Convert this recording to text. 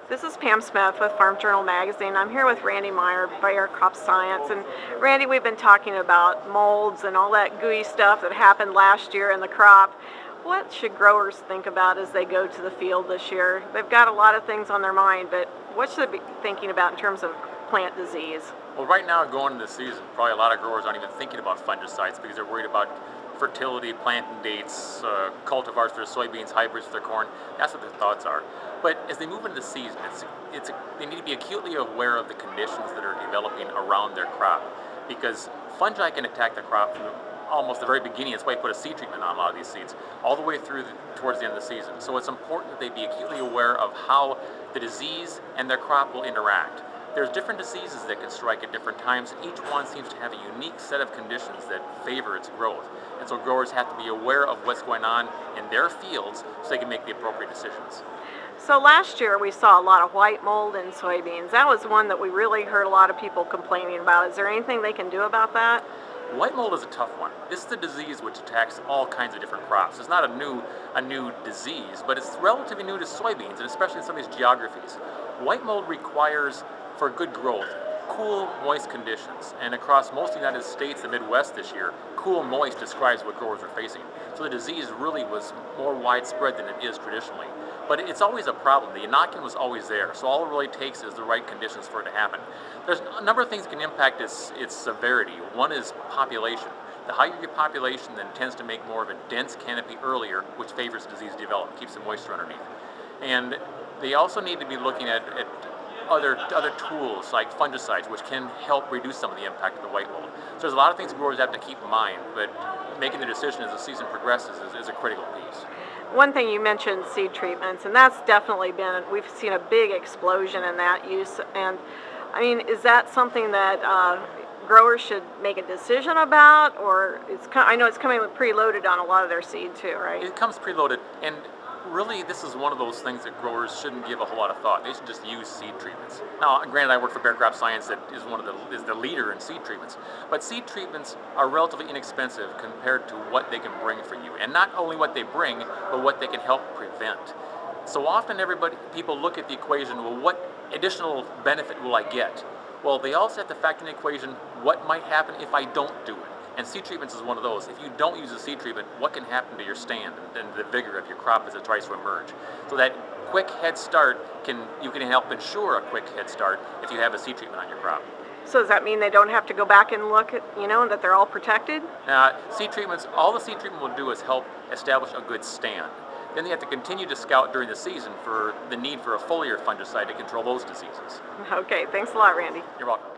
This is Pam Smith with Farm Journal Magazine. I'm here with Randy Meyer, Bayer CropScience. And Randy, we've been talking about molds and all that gooey stuff that happened last year in the crop. What should growers think about as they go to the field this year? They've got a lot of things on their mind, but what should they be thinking about in terms of plant disease? Well, right now, going into the season, probably a lot of growers aren't even thinking about fungicides because they're worried about fertility, planting dates, cultivars for their soybeans, hybrids for their corn. That's what their thoughts are. But as they move into the season, they need to be acutely aware of the conditions that are developing around their crop, because fungi can attack the crop from almost the very beginning. That's why you put a seed treatment on a lot of these seeds, all the way through towards the end of the season. So it's important that they be acutely aware of how the disease and their crop will interact. There's different diseases that can strike at different times. Each one seems to have a unique set of conditions that favor its growth. And so growers have to be aware of what's going on in their fields so they can make the appropriate decisions. So last year we saw a lot of white mold in soybeans. That was one that we really heard a lot of people complaining about. Is there anything they can do about that? White mold is a tough one. This is the disease which attacks all kinds of different crops. It's not a new disease, but it's relatively new to soybeans, and especially in some of these geographies. White mold requires, for good growth, cool, moist conditions. And across most of the United States, the Midwest this year, cool, moist describes what growers are facing. So the disease really was more widespread than it is traditionally. But it's always a problem. The inoculum was always there. So all it really takes is the right conditions for it to happen. There's a number of things that can impact its severity. One is population. The higher your population, then tends to make more of a dense canopy earlier, which favors disease development, keeps the moisture underneath. And they also need to be looking at other tools like fungicides, which can help reduce some of the impact of the white mold. So there's a lot of things growers have to keep in mind, but making the decision as the season progresses is a critical piece. One thing you mentioned, seed treatments, and that's definitely been, we've seen a big explosion in that use. And I mean, is that something that growers should make a decision about, or I know it's coming preloaded on a lot of their seed too, right? It comes preloaded, and really, this is one of those things that growers shouldn't give a whole lot of thought. They should just use seed treatments. Now, granted, I work for Bayer CropScience, that is the leader in seed treatments. But seed treatments are relatively inexpensive compared to what they can bring for you, and not only what they bring, but what they can help prevent. So often, people look at the equation. Well, what additional benefit will I get? Well, they also have to factor in the equation what might happen if I don't do it. And seed treatments is one of those. If you don't use a seed treatment, what can happen to your stand and the vigor of your crop as it tries to emerge? So that quick head start, you can help ensure a quick head start if you have a seed treatment on your crop. So does that mean they don't have to go back and look at, that they're all protected? Seed treatments, all the seed treatment will do is help establish a good stand. Then they have to continue to scout during the season for the need for a foliar fungicide to control those diseases. Okay, thanks a lot, Randy. You're welcome.